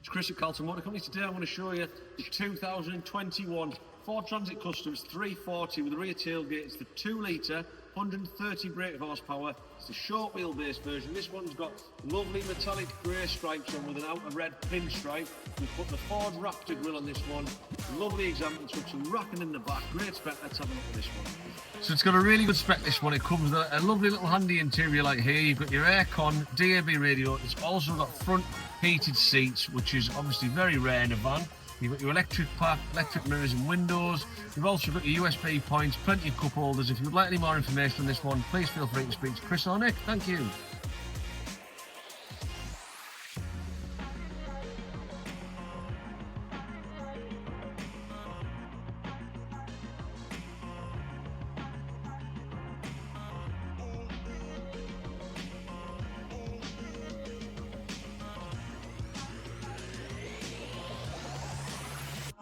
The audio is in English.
It's Chris at Carlton Motor Company. Today I want to show you the 2021 Ford Transit Custom. It's 340 with a rear tailgate. It's the 2 litre, 130 brake horsepower. It's the short wheelbase version. This one's got lovely metallic grey stripes on with an outer red pinstripe. We've put the Ford RAPTOR grille on this one. Lovely example, it's got some racking in the back. Great spec. Let's have a look at this one. So it's got a really good spec, this one. It comes with a lovely little handy interior like here. You've got your aircon, DAB radio. It's also got front heated seats, which is obviously very rare in a van. You've got your electric pack, electric mirrors and windows. You've also got your USB points, plenty of cup holders. If you would like any more information on this one, please feel free to speak to Chris or Nick. Thank you.